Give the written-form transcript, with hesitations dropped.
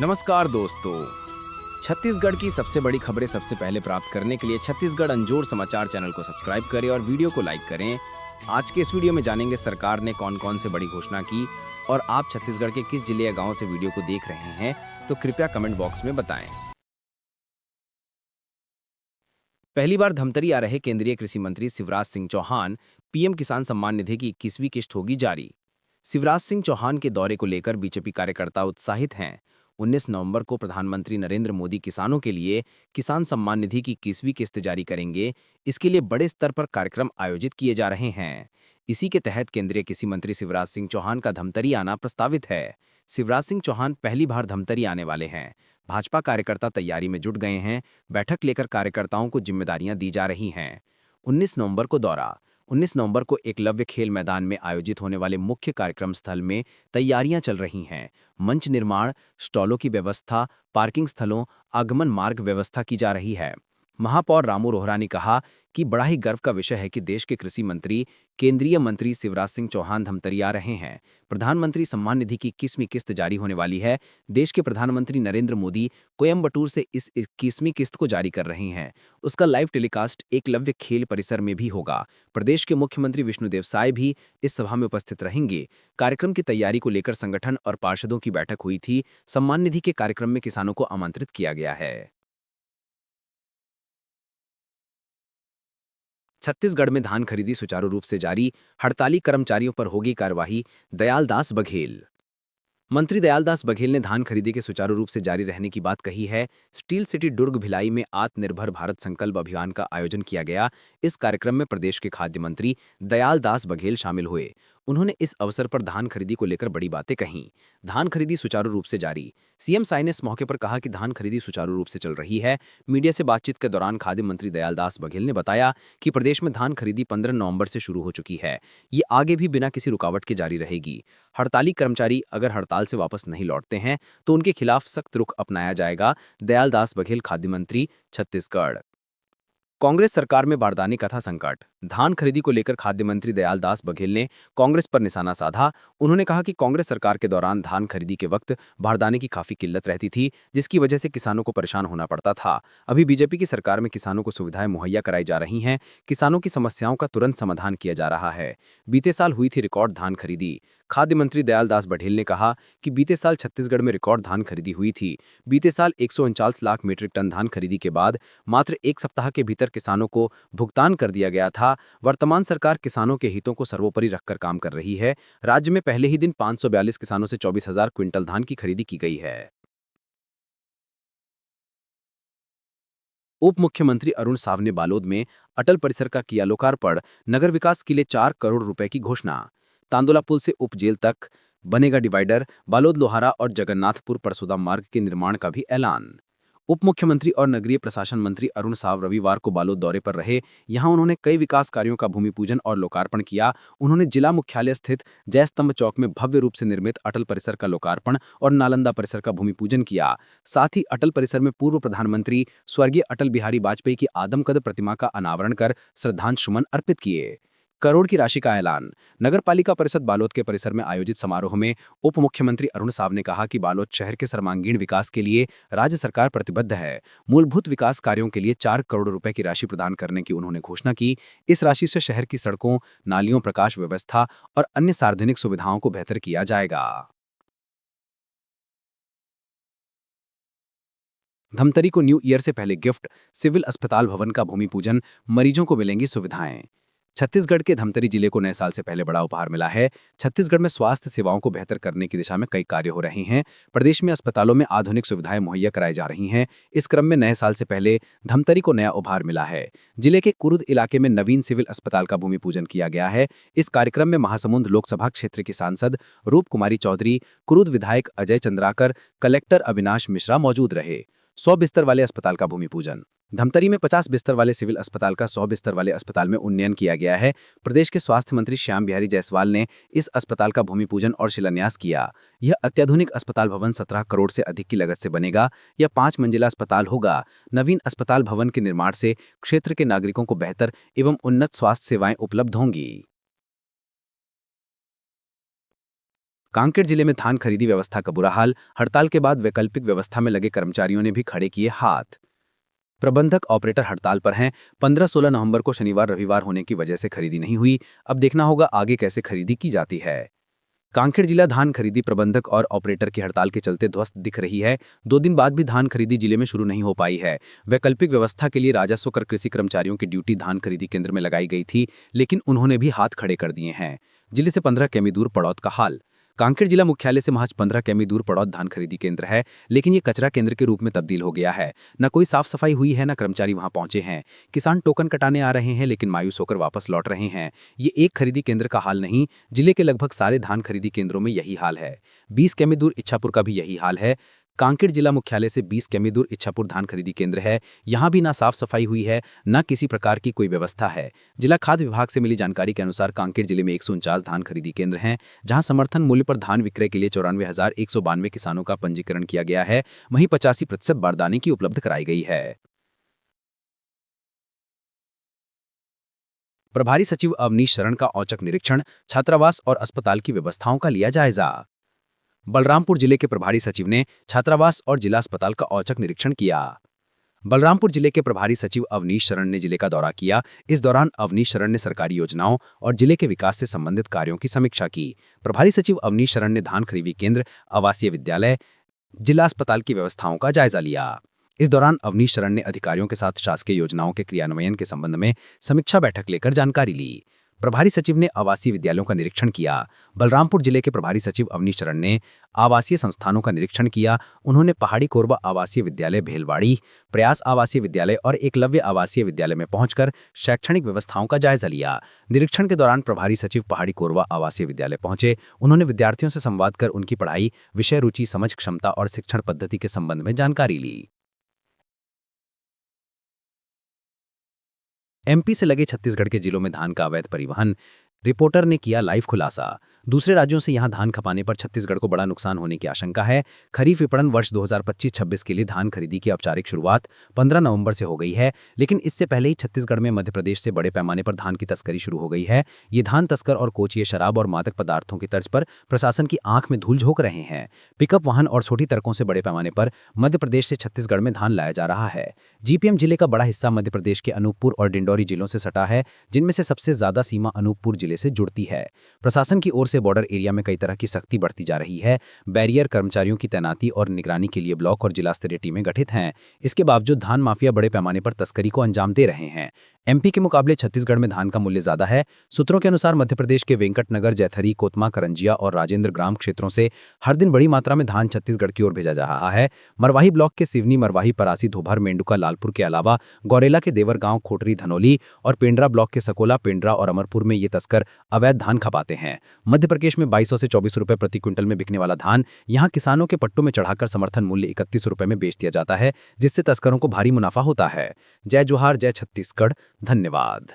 नमस्कार दोस्तों। छत्तीसगढ़ की सबसे बड़ी खबरें सबसे पहले प्राप्त करने के लिए छत्तीसगढ़ अंजोर समाचार चैनल को सब्सक्राइब करें और वीडियो को लाइक करें। आज के इस वीडियो में जानेंगे सरकार ने कौन कौन से बड़ी घोषणा की और आप छत्तीसगढ़ के किस जिले या गांव से वीडियो को देख रहे हैं तो कृपया कमेंट बॉक्स में बताएं। पहली बार धमतरी आ रहे केंद्रीय कृषि मंत्री शिवराज सिंह चौहान। पीएम किसान सम्मान निधि की 21वीं किस्त होगी जारी। शिवराज सिंह चौहान के दौरे को लेकर बीजेपी कार्यकर्ता उत्साहित हैं। 19 नवंबर को प्रधानमंत्री नरेंद्र मोदी किसानों के लिए किसान सम्मान निधि की 21वीं किस्त जारी करेंगे। इसके लिए बड़े स्तर पर कार्यक्रम आयोजित किए जा रहे हैं। इसी के तहत केंद्रीय कृषि मंत्री शिवराज सिंह चौहान का धमतरी आना प्रस्तावित है। शिवराज सिंह चौहान पहली बार धमतरी आने वाले हैं। भाजपा कार्यकर्ता तैयारी में जुट गए हैं। बैठक लेकर कार्यकर्ताओं को जिम्मेदारियां दी जा रही हैं। 19 नवंबर को दौरा। 19 नवंबर को एकलव्य खेल मैदान में आयोजित होने वाले मुख्य कार्यक्रम स्थल में तैयारियां चल रही हैं। मंच निर्माण, स्टॉलों की व्यवस्था, पार्किंग स्थलों, आगमन मार्ग व्यवस्था की जा रही है। महापौर रामू रोहरा ने कहा कि बड़ा ही गर्व का विषय है कि देश के कृषि मंत्री केंद्रीय मंत्री शिवराज सिंह चौहान धमतरी आ रहे हैं। प्रधानमंत्री सम्मान निधि की 21वीं किस्त जारी होने वाली है। देश के प्रधानमंत्री नरेंद्र मोदी कोयम्बटूर से इस 21वीं किस्त को जारी कर रहे हैं। उसका लाइव टेलीकास्ट एकलव्य खेल परिसर में भी होगा। प्रदेश के मुख्यमंत्री विष्णुदेव साय भी इस सभा में उपस्थित रहेंगे। कार्यक्रम की तैयारी को लेकर संगठन और पार्षदों की बैठक हुई थी। सम्मान निधि के कार्यक्रम में किसानों को आमंत्रित किया गया है। छत्तीसगढ़ में धान खरीदी सुचारू रूप से जारी। हड़ताली कर्मचारियों पर होगी कार्रवाई। दयालदास बघेल। मंत्री दयालदास बघेल ने धान खरीदी के सुचारू रूप से जारी रहने की बात कही है। स्टील सिटी दुर्ग भिलाई में आत्मनिर्भर भारत संकल्प अभियान का आयोजन किया गया। इस कार्यक्रम में प्रदेश के खाद्य मंत्री दयालदास बघेल शामिल हुए। उन्होंने इस अवसर पर धान खरीदी को लेकर बड़ी बातें कहीं। धान खरीदी सुचारू रूप से जारी। सीएम साय ने इस मौके पर कहा कि धान खरीदी सुचारू रूप से चल रही है। मीडिया से बातचीत के दौरान खाद्य मंत्री दयालदास बघेल ने बताया कि प्रदेश में धान खरीदी 15 नवंबर से शुरू हो चुकी है। ये आगे भी बिना किसी रुकावट के जारी रहेगी। हड़ताली कर्मचारी अगर हड़ताल से वापस नहीं लौटते हैं तो उनके खिलाफ सख्त रुख अपनाया जाएगा। दयालदास बघेल, खाद्य मंत्री, छत्तीसगढ़। कांग्रेस सरकार में बारदाने का था संकट। धान खरीदी को लेकर खाद्य मंत्री दयालदास बघेल ने कांग्रेस पर निशाना साधा। उन्होंने कहा कि कांग्रेस सरकार के दौरान धान खरीदी के वक्त बारदाने की काफी किल्लत रहती थी, जिसकी वजह से किसानों को परेशान होना पड़ता था। अभी बीजेपी की सरकार में किसानों को सुविधाएं मुहैया कराई जा रही हैं। किसानों की समस्याओं का तुरंत समाधान किया जा रहा है। बीते साल हुई थी रिकॉर्ड धान खरीदी। खाद्य मंत्री दयालदास बघेल ने कहा कि बीते साल छत्तीसगढ़ में रिकॉर्ड धान खरीदी हुई थी। बीते साल 149 लाख मीट्रिक टन धान खरीदी के बाद मात्र एक सप्ताह के भीतर किसानों को भुगतान कर दिया गया था। वर्तमान सरकार किसानों के हितों को सर्वोपरि रखकर काम कर रही है। राज्य में पहले ही दिन 542 किसानों से 24,000 क्विंटल धान की खरीदी की गई है। उप मुख्यमंत्री अरुण साव ने बालोद में अटल परिसर का किया लोकार्पण। नगर विकास के लिए 4 करोड़ रुपए की घोषणा। तांदुला पुल से उप जेल तक बनेगा डिवाइडर। बालोद लोहारा और जगन्नाथपुर परसुदा मार्ग के निर्माण का भी ऐलान। उप मुख्यमंत्री और नगरीय प्रशासन मंत्री अरुण साव रविवार को बालोद दौरे पर रहे। यहां उन्होंने कई विकास कार्यों का भूमि पूजन और लोकार्पण किया। उन्होंने जिला मुख्यालय स्थित जयस्तंभ चौक में भव्य रूप से निर्मित अटल परिसर का लोकार्पण और नालंदा परिसर का भूमि पूजन किया। साथ ही अटल परिसर में पूर्व प्रधानमंत्री स्वर्गीय अटल बिहारी वाजपेयी की आदमकद प्रतिमा का अनावरण कर श्रद्धांजलि अर्पित किए। करोड़ की राशि का ऐलान। नगर पालिका परिषद बालोद के परिसर में आयोजित समारोह में उप मुख्यमंत्री अरुण साव ने कहा कि बालोद शहर के सर्वांगीण विकास के लिए राज्य सरकार प्रतिबद्ध है। मूलभूत विकास कार्यों के लिए 4 करोड़ रुपए की राशि प्रदान करने की उन्होंने घोषणा की। इस राशि से शहर की सड़कों, नालियों, प्रकाश व्यवस्था और अन्य सार्वजनिक सुविधाओं को बेहतर किया जाएगा। धमतरी को न्यू ईयर से पहले गिफ्ट। सिविल अस्पताल भवन का भूमि पूजन। मरीजों को मिलेंगी सुविधाएं। छत्तीसगढ़ के धमतरी जिले को नए साल से पहले बड़ा उपहार मिला है। छत्तीसगढ़ में स्वास्थ्य सेवाओं को बेहतर करने की दिशा में कई कार्य हो रहे हैं। प्रदेश में अस्पतालों में आधुनिक सुविधाएं मुहैया कराई जा रही हैं। इस क्रम में नए साल से पहले धमतरी को नया उपहार मिला है। जिले के कुरुद इलाके में नवीन सिविल अस्पताल का भूमि पूजन किया गया है। इस कार्यक्रम में महासमुंद लोकसभा क्षेत्र की सांसद रूप कुमारी चौधरी, कुरुद विधायक अजय चंद्राकर, कलेक्टर अविनाश मिश्रा मौजूद रहे। 100 बिस्तर वाले अस्पताल का भूमि पूजन। धमतरी में 50 बिस्तर वाले सिविल अस्पताल का 100 बिस्तर वाले अस्पताल में उन्नयन किया गया है। प्रदेश के स्वास्थ्य मंत्री श्याम बिहारी जायसवाल ने इस अस्पताल का भूमि पूजन और शिलान्यास किया। यह अत्याधुनिक अस्पताल भवन 17 करोड़ से अधिक की लागत से बनेगा। यह 5 मंजिला अस्पताल होगा। नवीन अस्पताल भवन के निर्माण से क्षेत्र के नागरिकों को बेहतर एवं उन्नत स्वास्थ्य सेवाएं उपलब्ध होंगी। कांकेर जिले में धान खरीदी व्यवस्था का बुरा हाल। हड़ताल के बाद वैकल्पिक व्यवस्था में लगे कर्मचारियों ने भी खड़े किए हाथ। प्रबंधक ऑपरेटर हड़ताल पर हैं। 15-16 नवंबर को शनिवार रविवार होने की वजह से खरीदी नहीं हुई। अब देखना होगा आगे कैसे खरीदी की जाती है। कांकेर जिला धान खरीदी प्रबंधक और ऑपरेटर की हड़ताल के चलते ध्वस्त दिख रही है। 2 दिन बाद भी धान खरीदी जिले में शुरू नहीं हो पाई है। वैकल्पिक व्यवस्था के लिए राजस्व कर कृषि कर्मचारियों की ड्यूटी धान खरीदी केंद्र में लगाई गई थी, लेकिन उन्होंने भी हाथ खड़े कर दिए हैं। जिले से 15 किमी दूर पड़ौद का हाल। कांकेर जिला मुख्यालय से महज 15 किमी दूर पड़ौद धान खरीदी केंद्र है, लेकिन ये कचरा केंद्र के रूप में तब्दील हो गया है। न कोई साफ सफाई हुई है, न कर्मचारी वहां पहुंचे हैं। किसान टोकन कटाने आ रहे हैं, लेकिन मायूस होकर वापस लौट रहे हैं। ये एक खरीदी केंद्र का हाल नहीं, जिले के लगभग सारे धान खरीदी केंद्रों में यही हाल है। 20 किमी दूर इच्छापुर का भी यही हाल है। कांकेर जिला मुख्यालय से 20 किमी दूर इच्छापुर धान खरीदी केंद्र है। यहां भी ना साफ सफाई हुई है, न किसी प्रकार की कोई व्यवस्था है। जिला खाद्य विभाग से मिली जानकारी के अनुसार कांकेर जिले में 149 धान खरीदी केंद्र हैं, जहां समर्थन मूल्य पर धान विक्रय के लिए 94,192 किसानों का पंजीकरण किया गया है। वहीं 85% बारदाने की उपलब्ध कराई गई है। प्रभारी सचिव अवनीश शरण का औचक निरीक्षण। छात्रावास और अस्पताल की व्यवस्थाओं का लिया जायजा। बलरामपुर जिले के प्रभारी सचिव ने छात्रावास और जिला अस्पताल का औचक निरीक्षण किया। बलरामपुर जिले के प्रभारी सचिव अवनीश शरण ने जिले का दौरा किया। इस दौरान अवनीश शरण ने सरकारी योजनाओं और जिले के विकास से संबंधित कार्यों की समीक्षा की। प्रभारी सचिव अवनीश शरण ने धान खरीदी केंद्र, आवासीय विद्यालय, जिला अस्पताल की व्यवस्थाओं का जायजा लिया। इस दौरान अवनीश शरण ने अधिकारियों के साथ शासकीय योजनाओं के क्रियान्वयन के संबंध में समीक्षा बैठक लेकर जानकारी ली। प्रभारी सचिव ने आवासीय विद्यालयों का निरीक्षण किया। बलरामपुर जिले के प्रभारी सचिव अवनीश शरण ने आवासीय संस्थानों का निरीक्षण किया। उन्होंने पहाड़ी कोरबा आवासीय विद्यालय भेलवाड़ी, प्रयास आवासीय विद्यालय और एकलव्य आवासीय विद्यालय में पहुंचकर शैक्षणिक व्यवस्थाओं का जायजा लिया। निरीक्षण के दौरान प्रभारी सचिव पहाड़ी कोरबा आवासीय विद्यालय पहुंचे। उन्होंने विद्यार्थियों से संवाद कर उनकी पढ़ाई, विषय रुचि, समझ, क्षमता और शिक्षण पद्धति के संबंध में जानकारी ली। एमपी से लगे छत्तीसगढ़ के जिलों में धान का अवैध परिवहन। रिपोर्टर ने किया लाइव खुलासा। दूसरे राज्यों से यहां धान खपाने पर छत्तीसगढ़ को बड़ा नुकसान होने की आशंका है। खरीफ विपणन वर्ष 2025-26 के लिए धान खरीदी की औपचारिक शुरुआत 15 नवंबर से हो गई है, लेकिन इससे पहले ही छत्तीसगढ़ में मध्य प्रदेश से बड़े पैमाने पर धान की तस्करी शुरू हो गई है। ये धान तस्कर और कोचिए शराब और मादक पदार्थों की तर्ज पर प्रशासन की आंख में धूल झोंक रहे हैं। पिकअप वाहन और छोटी ट्रकों से बड़े पैमाने पर मध्य प्रदेश से छत्तीसगढ़ में धान लाया जा रहा है। जीपीएम जिले का बड़ा हिस्सा मध्य प्रदेश के अनूपपुर और डिंडौरी जिलों से सटा है, जिनमें से सबसे ज्यादा सीमा अनूपपुर जिले से जुड़ती है। प्रशासन की ओर से बॉर्डर एरिया में कई तरह की सख्ती बढ़ती जा रही है। बैरियर कर्मचारियों की तैनाती और निगरानी के लिए ब्लॉक और जिला स्तरीय टीमें गठित हैं। इसके बावजूद धान माफिया बड़े पैमाने पर तस्करी को अंजाम दे रहे हैं। एमपी के मुकाबले छत्तीसगढ़ में धान का मूल्य ज्यादा है। सूत्रों के अनुसार मध्य प्रदेश के वेंकटनगर, जैथरी, कोतमा, करंजिया और राजेंद्र ग्राम क्षेत्रों से हर दिन बड़ी मात्रा में धान छत्तीसगढ़ की ओर भेजा जा रहा है। मरवाही ब्लॉक के सिवनी, मरवाही, परासी, धोभर, मेंडुका, लालपुर के अलावा गौरेला के देवरगांव, खोटरी, धनौली और पेंड्रा ब्लॉक के सकोला, पेंड्रा और अमरपुर में ये तस्कर अवैध धान खपाते हैं। मध्य प्रदेश में 2200 से 24 रुपए प्रति क्विंटल में बिकने वाला धान यहां किसानों के पट्टों में चढ़ाकर समर्थन मूल्य 31 रुपए में बेच दिया जाता है, जिससे तस्करों को भारी मुनाफा होता है। जय जोहार, जय छत्तीसगढ़। धन्यवाद।